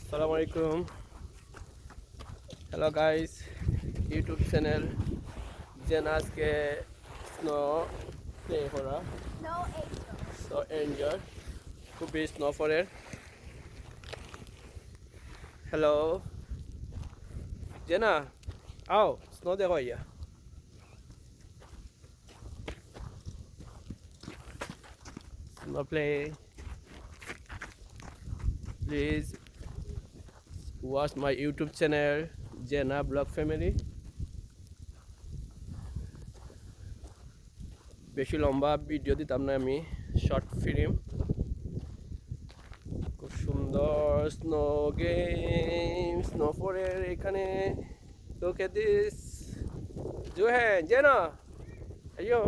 Assalamualaikum. Hello guys, YouTube channel Jenas ke snow play hora. No angel. So enjoy. Could be snow for it. Hello, Jena. आओ snow देखो ये. Snow play. Please watch my YouTube channel Jena Blog Family. বেশি লম্বা video দিতাম না আমি, short film. খুব সুন্দর স্নো গেম, স্নো ফোরের এখানে। Look at this. Johan, Jenna, ayo.